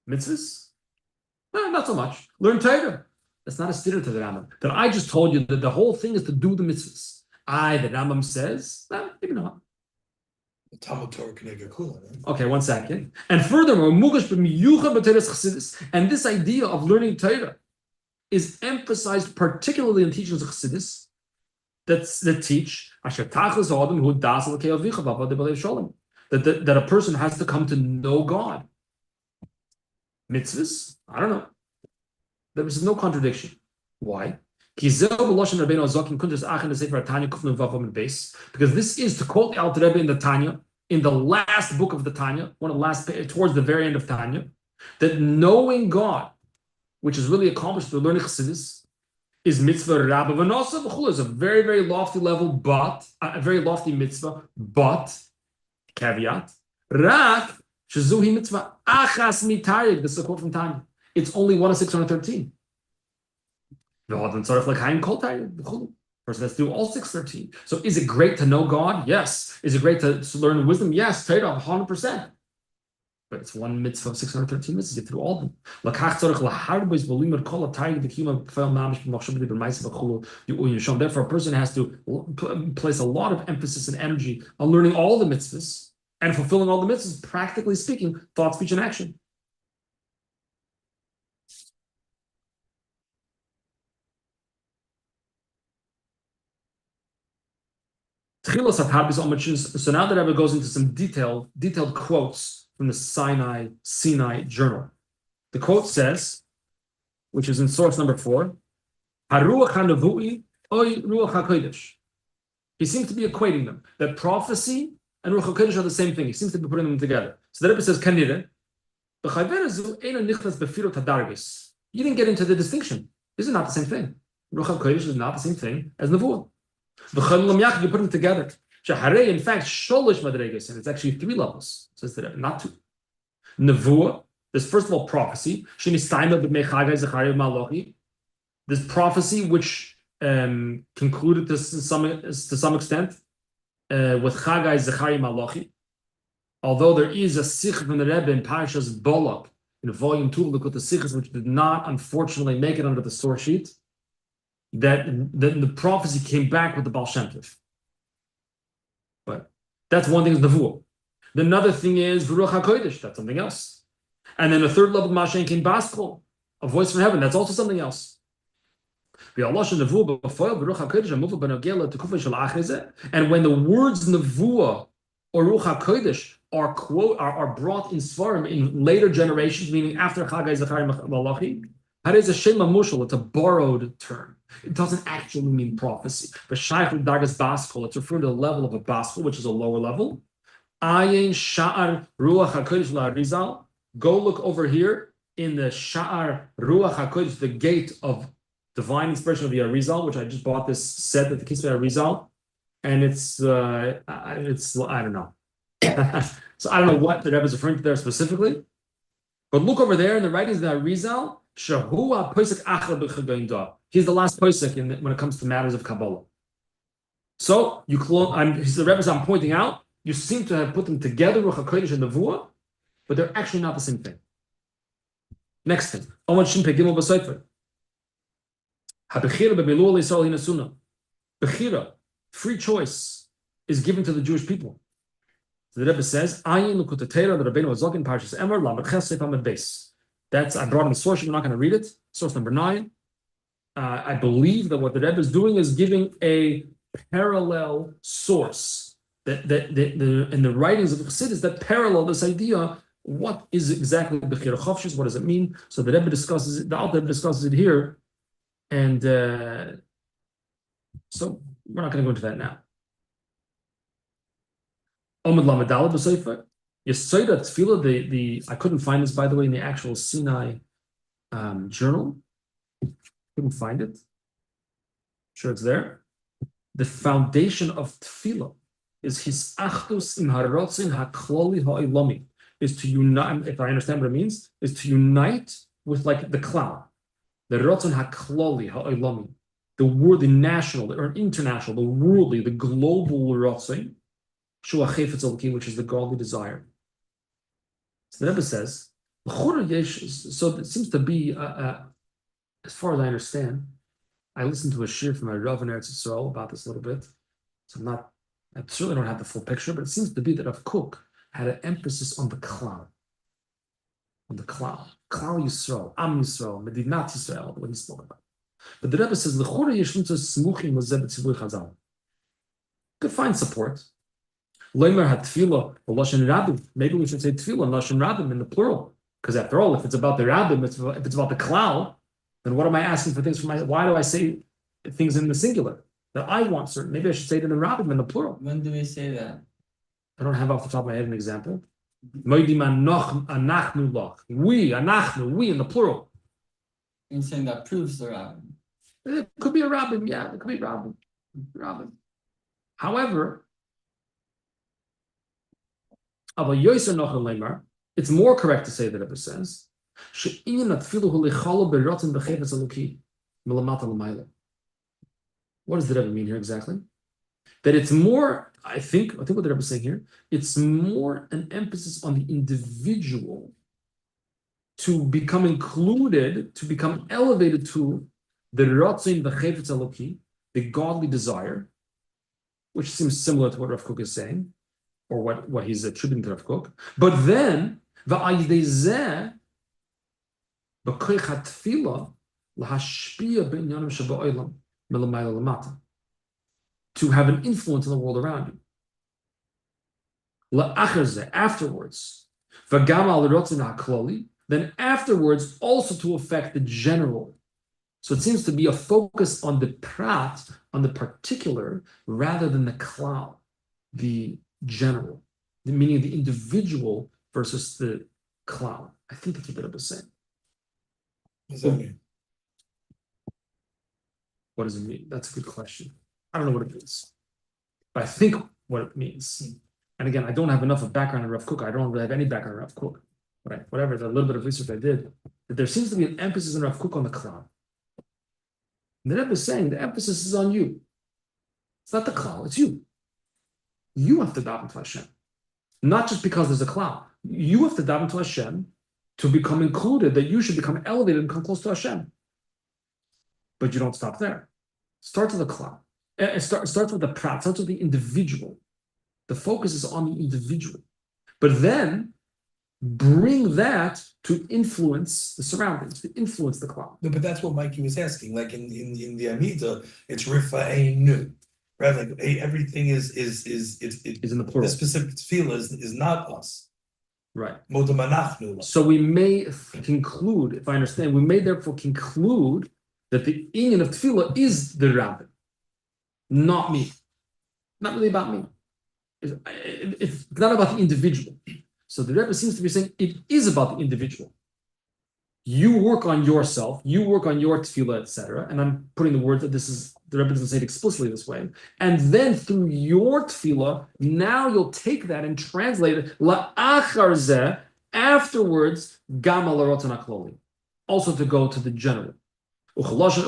Mitzvahs? Not so much. Learn Torah. That's not a stira to the Rambam. That I just told you that the whole thing is to do the mitzvahs. The Rambam says, maybe not. Talmud Torah Keneged Kula, right? Okay, 1 second. And furthermore, and this idea of learning Torah is emphasized particularly in teachings of Chassidus that teach that a person has to come to know God. Mitzvahs? I don't know. There is no contradiction. Why? Because this is, to quote the Alter Rebbe in the Tanya, in the last book of the Tanya, one of the last, towards the very end of Tanya, that knowing God, which is really accomplished through learning Chassidus, is mitzvah rabba v'nosa v'chula, is a very, very lofty level, but a very lofty mitzvah, but caveat, rak shezuhi mitzvah achas mitarig. This is a quote from Tanya. It's only 1 of 613. Person has to do all 613. So is it great to know God? Yes. Is it great to learn wisdom? Yes. Torah 100%. But it's one mitzvah of 613 mitzvahs. You have to do all of them. Therefore, a person has to place a lot of emphasis and energy on learning all the mitzvahs and fulfilling all the mitzvahs, practically speaking, thought, speech, and action. So now the Rebbe goes into some detailed quotes from the Sinai journal. The quote says, which is in source number 4, Haruach HaNevu'i oy Ruach HaKodesh. He seems to be equating them. That prophecy and Ruach HaKodesh are the same thing. He seems to be putting them together. So the Rebbe says, Kanire, you didn't get into the distinction. These are not the same thing. Ruach HaKodesh is not the same thing as Nevuah. You put them together. In fact, sholosh madreges, and it's actually 3 levels. Says that, not 2. Nevuah. There's first of all prophecy. This prophecy, which concluded to some extent with Chagai, Zechariah, Malachi. Although there is a sikh from the Rebbe in Parashas Bolak in volume 2 of the Sikhs, which did not unfortunately make it under the source sheet, that the prophecy came back with the Baal Shem Tov. But that's one thing is Nevuah. Another thing is Ruach HaKodesh, that's something else. And then the third level, Mashen Kin Baskol, a voice from heaven, that's also something else. And when the words Nevuah or Ruach HaKodesh are brought in Svarim in later generations, meaning after Chagai, Zechariah, Malachi, it's a borrowed term. It doesn't actually mean prophecy. But Shaykh Dargas Baskol, it's referring to the level of a Baskol, which is a lower level. Ayin Sha'ar Ruach HaKodesh LaRizal. Go look over here in the Sha'ar Ruach HaKodesh, the gate of divine inspiration of the Arizal, which I just bought this set at the Kisvei Arizal. And it's I don't know. So I don't know what the Rebbe is referring to there specifically. But look over there in the writings of the Arizal. He's the last posek when it comes to matters of Kabbalah. So the Rebbe I'm pointing out, you seem to have put them together, Ruach HaKodesh and Nevuah, but they're actually not the same thing. Next thing, Bechira, free choice, is given to the Jewish people. So the Rebbe says, I brought in the source, we're not going to read it. Source number 9. I believe that what the Rebbe is doing is giving a parallel source that in the writings of the Chassidus that parallel this idea. What is exactly Bechira Chavshis? What does it mean? So the Rebbe discusses it, the Alter Rebbe discusses it here, and so we're not going to go into that now. Omid Lamadal b'Sefer. Yesoida Tefillah, I couldn't find this, by the way, in the actual Sinai journal. Couldn't find it. Sure, it's there. The foundation of Tefillah is his achdus im harotzin hakloli ha'ilami, is to unite, if I understand what it means, is to unite with like the cloud. The rotzin hakloli ha'ilami, the word, the national or international, the worldly, the global rotzin, shua chayfetz elokim, which is the godly desire. So the Rebbe says, So it seems to be, as far as I understand, I listened to a shir from a Rav in Eretz Yisrael about this a little bit. So I certainly don't have the full picture, but it seems to be that Rav Kook had an emphasis on the cloud. On the cloud. Cloud Yisrael, Am Yisrael, Medinat Yisrael, what he spoke about. But the Rebbe says, could find support. Leimer had tefillah or lashon rabbim. Maybe we should say tefillah and lashon rabbim in the plural, because after all, if it's about the rabbim, if it's about the cloud, then what am I asking for things for my? Why do I say things in the singular that I want certain? Maybe I should say it in the rabbim in the plural. When do we say that? I don't have off the top of my head an example. We, anachnu, we in the plural. You're saying that proves the rabbin. It could be a rabbin, yeah, it could be rabbin. However, it's more correct to say that Rebbe says, what does the Rebbe mean here exactly? That it's more, I think what the Rebbe is saying here, it's more an emphasis on the individual to become included, to become elevated to the Ratzin B'Chefetz Eloki, the godly desire, which seems similar to what Rav Kook is saying, or what he's attributing to Rav Kook. But then, to have an influence in the world around you. Afterwards, then afterwards also to affect the general. So it seems to be a focus on the prat, on the particular, rather than the cloud, the general, meaning the individual versus the cloud. I think that's what the Rebbe is saying. What does that mean? What does it mean? That's a good question. I don't know what it means, but I think what it means. And again, I don't have enough of background on Rav Kook. I don't really have any background on Rav Kook. But whatever, the little bit of research I did, that there seems to be an emphasis in Rav Kook on the cloud. And the Rebbe is saying the emphasis is on you. It's not the cloud, it's you. You have to daven to Hashem. Not just because there's a cloud. You have to daven to Hashem to become included, that you should become elevated and come close to Hashem. But you don't stop there. Start with the cloud. It starts with the prat, starts with the individual. The focus is on the individual. But then bring that to influence the surroundings, to influence the cloud. No, but that's what Mikey was asking. Like in the Amida, it's rifa'einu, right? Like everything is in the plural. The specific tefillah is not us. Right. Modamanachnu. So we may conclude, if I understand, we may therefore conclude that the inyan of tefillah is the rabbin, not me. Not really about me. It's not about the individual. So the Rebbe seems to be saying it is about the individual. You work on yourself, you work on your tefillah, etc. And I'm putting the word that this is, the Rebbe doesn't say it explicitly this way. And then through your tefillah, now you'll take that and translate it la'achar zeh, afterwards, gam al harotzon hakloli, also to go to the general. As the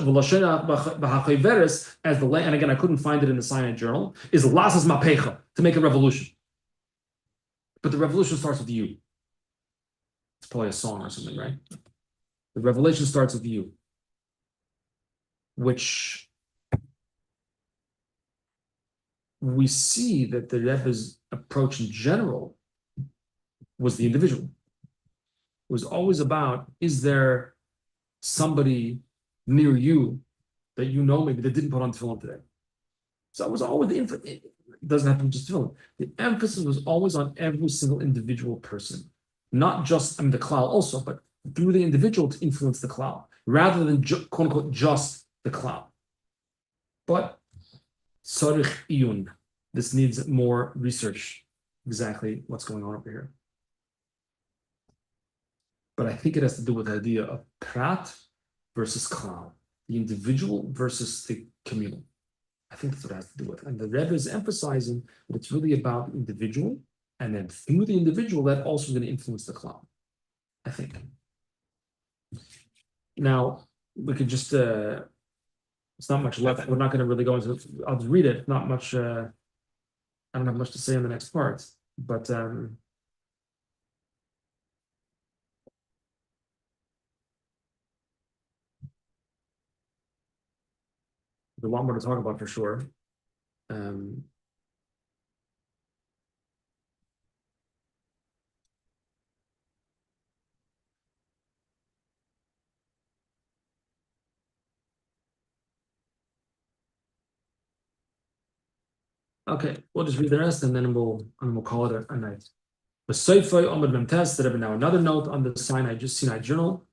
and again, I couldn't find it in the Sinai journal, is lasas mapecha, to make a revolution. But the revolution starts with you. It's probably a song or something, right? The revelation starts with you, which we see that the Rebbe's approach in general was the individual. It was always about, is there somebody near you that you know maybe that didn't put on tefillin today? So it was always it doesn't have to be just tefillin. The emphasis was always on every single individual person, not just the cloud also, but through the individual to influence the cloud, rather than quote unquote just the cloud. But sarich iyun, this needs more research. Exactly what's going on over here. But I think it has to do with the idea of prat versus cloud, the individual versus the communal. I think that's what it has to do with. And the Rebbe is emphasizing that it's really about the individual, and then through the individual, that also going to influence the cloud, I think. Now, we could just, it's not much left. We're not going to really go into it. I'll just read it. Not much, I don't have much to say in the next part, but a lot more to talk about for sure. Um, okay, we'll just read the rest and then we'll call it a night. The Seifei Omid Mem Test, that now another note on the Sinai journal.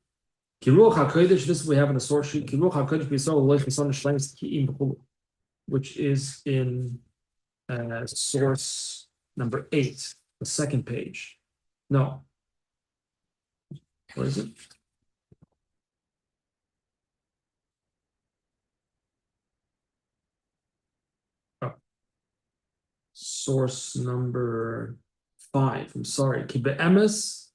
Kiruach HaKodesh, this we have in the source sheet. Kiruach HaKodesh B'Yisrael Loich Yisrael Shleimus Ki'im B'Chulu, which is in source number 8, the second page. No. What is it? Oh. Source number 5. I'm sorry. Ki be'emes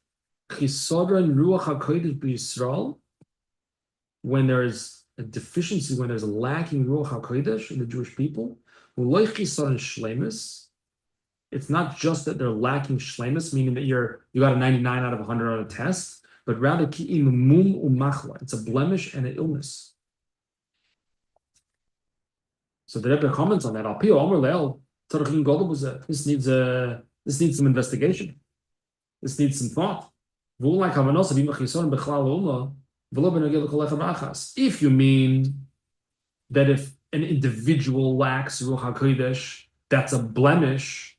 chisodron ruach hakodesh b'Yisrael. When there is a deficiency, when there's a lacking ruach hakodesh in the Jewish people, u'loy chisodron shleimus. It's not just that they're lacking shleimus, meaning that you got a 99 out of 100 on a test, but rather ki mum umachla. It's a blemish and an illness. So the Rebbe comments on that. This needs some investigation. This needs some thought. If you mean that if an individual lacks Ruach HaKodesh, that's a blemish,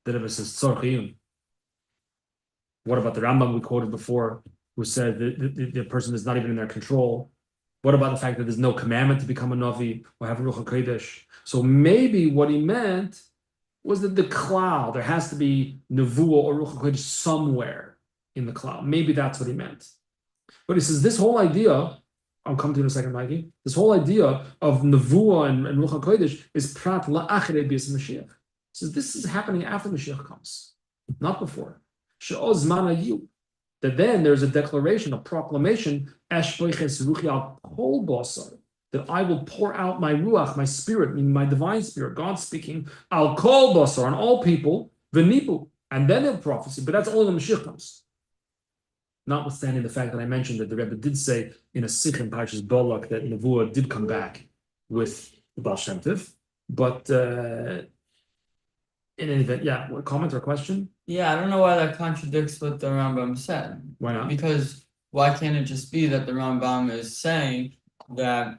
the Rebbe says tzorchiyun. What about the Rambam we quoted before, who said that the person is not even in their control? What about the fact that there's no commandment to become a Navi or have a Ruach HaKodesh? So maybe what he meant was that the cloud, there has to be Nevuah or Ruach HaKodesh somewhere in the cloud. Maybe that's what he meant. But he says this whole idea, I'll come to you in a second, Mikey, this whole idea of Nevuah and Ruach HaKodesh is prat la'achrei bi'as Mashiach. He says this is happening after Mashiach comes, not before. She'oz zman hayu. That then there's a declaration, a proclamation, that I will pour out my ruach, my spirit, meaning my divine spirit, God speaking, I'll call basar on all people, v'nibu, and then they'll prophecy, but that's only when Mashiach comes. Notwithstanding the fact that I mentioned that the Rebbe did say in a sikh in Parshas Balak that Nevuah did come back with the Baal Shem Tov, but in any event, yeah, what comment or question? Yeah, I don't know why that contradicts what the Rambam said. Why not? Because why can't it just be that the Rambam is saying that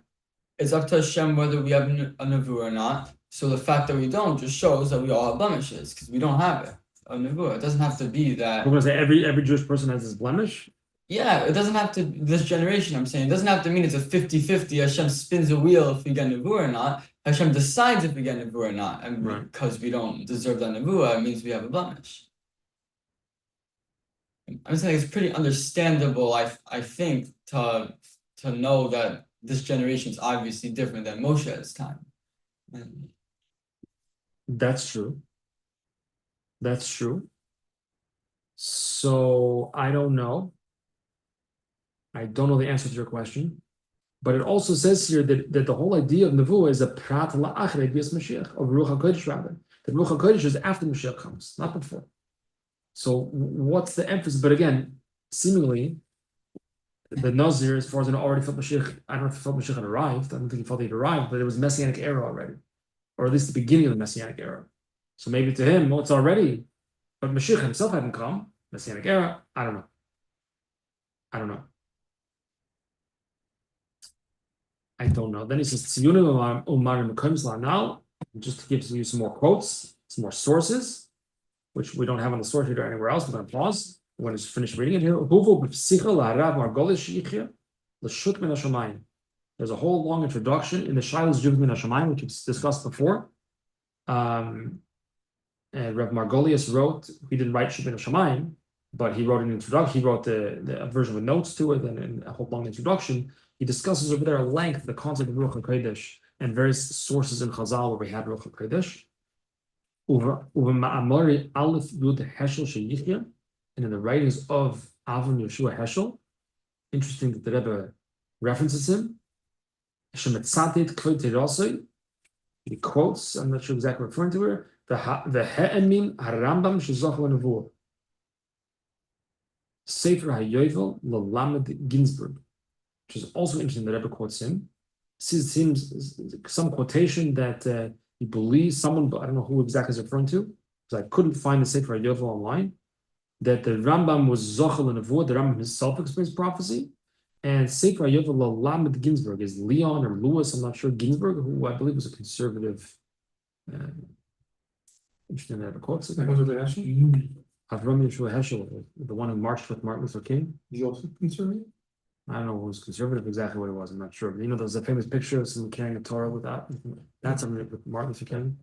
it's up to Hashem whether we have a nevuah or not? So the fact that we don't just shows that we all have blemishes because we don't have it. A nevuah. It doesn't have to be that. We're going to say every Jewish person has this blemish? Yeah, it doesn't have to, this generation I'm saying, it doesn't have to mean it's a 50-50, Hashem spins a wheel if we get nevuah or not. Hashem decides if we get nevuah or not. And Right. because we don't deserve that nevuah, it means we have a blemish. I'm saying it's pretty understandable, I think, to know that this generation is obviously different than Moshe's time. And That's true. That's true. So I don't know. I don't know the answer to your question. But it also says here that the whole idea of Nevuah is a prat la'achrei bi'as Mashiach, of Ruach HaKodesh rather. That Ruach HaKodesh is after Mashiach comes, not before. So what's the emphasis? But again, seemingly, the Nazir, as far as I know, already felt Mashiach. I don't know if he felt Mashiach had arrived. I don't think he felt he'd arrived, but it was Messianic era already. Or at least the beginning of the Messianic era. So maybe to him, well, it's already, but Mashiach himself hadn't come. Messianic era, I don't know. I don't know. Then he says, now, just to give you some more quotes, some more sources, which we don't have on the source sheet or anywhere else. We're going to pause when it's finished reading it here. There's a whole long introduction in the Shilas Juv Min HaShamayim, which was discussed before. And Reb Margolius wrote, he didn't write Shuvin Hashamayim, but he wrote an introduction. He wrote the version with notes to it and a whole long introduction. He discusses over there at length the concept of Ruach HaKodesh and various sources in Chazal where we had Ruach HaKodesh. And in the writings of Avon Yeshua Heschel, interesting that the Rebbe references him. He quotes, I'm not sure exactly referring to her, the He'emin HaRambam Shezoch LaNevuah. Sefer HaYovel LaLamed Ginsburg, which is also interesting. The Rebbe quotes him. seems some quotation that he believes someone, but I don't know who exactly is referring to, because I couldn't find the Sefer Yovel online, that the Rambam was Zochel and Avud, the Rambam himself explains prophecy, and Sefer Yovel Lamed Ginsburg is Leon or Lewis, I'm not sure, Ginsburg, who I believe was a conservative. Interesting that quotes it. That goes with the Asher. Avram Yeshua Heschel, the one who marched with Martin Luther King. He's also conservative. I don't know who was conservative exactly what it was. I'm not sure. But you know, there's a famous picture of someone carrying a Torah with that. That's something with Martin Luther King.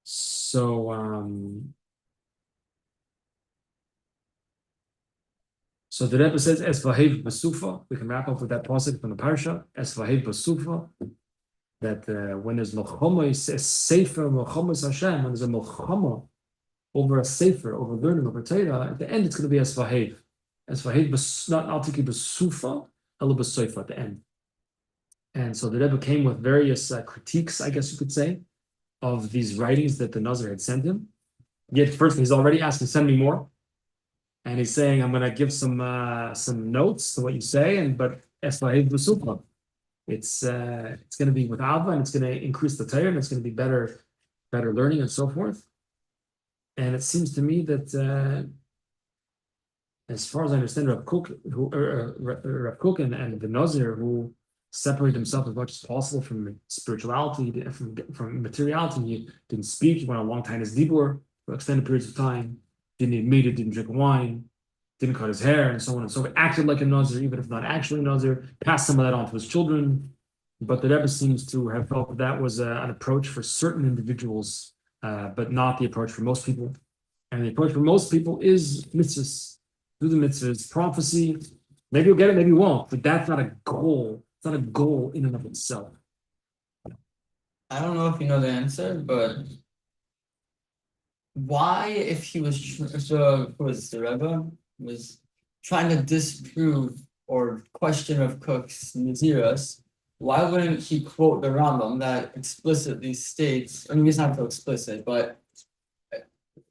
So the Rebbe says, "Es vahev b'sufa." We can wrap up with that pasuk from the parsha. Es vahev b'sufa. That when there's milchama, a sefer milchamas Hashem. When there's a milchama over a sefer, over learning, over Torah, at the end it's going to be es vahev. Es vahev, not altiki b'sufa, ela b'soifa at the end. And so the Rebbe came with various critiques, I guess you could say, of these writings that the Nazir had sent him. Yet first he's already asking, send me more. And he's saying, I'm going to give some notes to what you say, but es vahev b'sufa. It's going to be with Ava, and it's going to increase the Torah, and it's going to be better learning and so forth. And it seems to me that, as far as I understand, Rav Kook and the Nazir, who separate himself as much as possible from spirituality, from materiality, he didn't speak, he went a long time in his dibur for extended periods of time, didn't eat meat, didn't drink wine, didn't cut his hair, and so on and so forth, acted like a Nazir, even if not actually a Nazir, passed some of that on to his children. But the Rebbe seems to have felt that was an approach for certain individuals, but not the approach for most people. And the approach for most people is mitzvahs. Do the mitzvahs, prophecy. Maybe you'll get it, maybe you won't, but that's not a goal. It's not a goal in and of itself. I don't know if you know the answer, but why, if he was who was the Rebbe was trying to disprove or question of Cook's Naziros, why wouldn't he quote the Rambam that explicitly states? I mean, it's not so explicit, but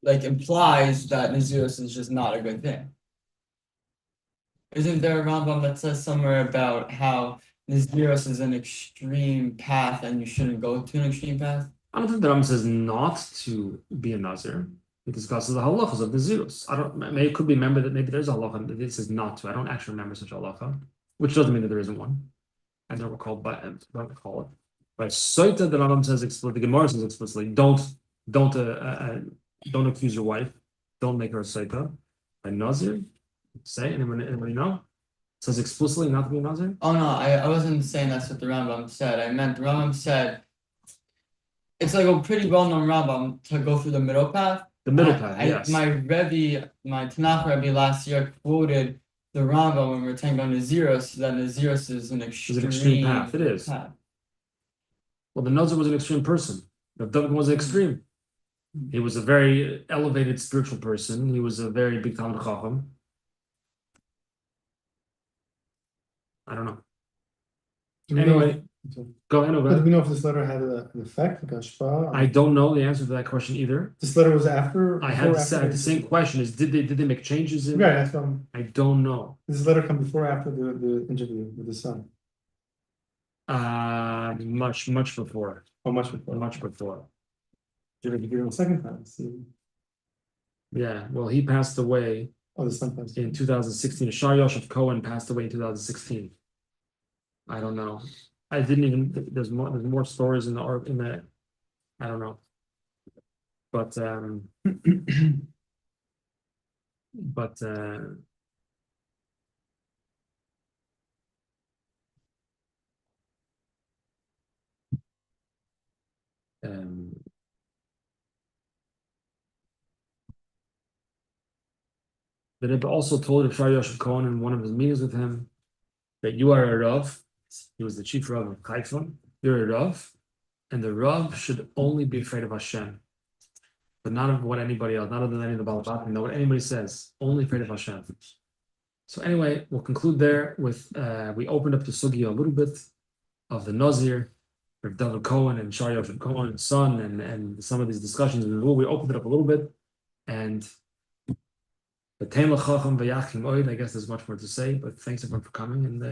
like implies that Naziros is just not a good thing. Isn't there a Rambam that says somewhere about how Naziros is an extreme path and you shouldn't go to an extreme path? I don't think the Rambam says not to be a Nazir. He discusses the halachas of Nazirus. Maybe it could be remembered that maybe there's a halacha that it says not to. I don't actually remember such a halacha, which doesn't mean that there isn't one. I don't recall, but I don't recall it. But Soita, the Rambam says explicitly, the Gemara says explicitly, don't accuse your wife, don't make her a Soita. By Nazir, say anybody know? It says explicitly not to be a Nazir. Oh no, I wasn't saying that's what the Rambam said. I meant the Rambam said it's like a pretty well-known Rambam to go through the middle path. The middle path, yes. My Rebbe, my Tanakh Rebbe last year quoted the Rambam when we were talking about Naziros, that Naziros is an extreme path. It is. path. Well, the Nazir was an extreme person. The David was extreme. He was a very elevated spiritual person. He was a very big Talmid Chacham. I don't know. Anyway, go ahead. Do we know if this letter had an effect, like Ashpa? I don't know the answer to that question either. This letter was after. I had the same question: is did they make changes in? Right, that's I don't know. This letter come before or after the interview with the son? Much before. How much before? Much before. Did you give him a second time? See? Yeah. Well, he passed away. Oh, the son passed in 2016. Shar Yosef Cohen passed away in 2016. I don't know. I didn't even. There's more stories in the. I don't know. But the Rebbe also told Shar Yosef Cohen in one of his meetings with him that you are a Rav. He was the chief Rav of Haifa. You're a Rav, and the Rav should only be afraid of Hashem, but not of what anybody else, not of any of the Balabatim, not what anybody says, only afraid of Hashem. So anyway, we'll conclude there with, we opened up the sugya a little bit of the Nazir, Rav David Cohen and Shar Yosef Cohen's son, and some of these discussions. We opened it up a little bit, and But Tein L'Chacham V'Yachim Oid, I guess there's much more to say, but thanks everyone for coming and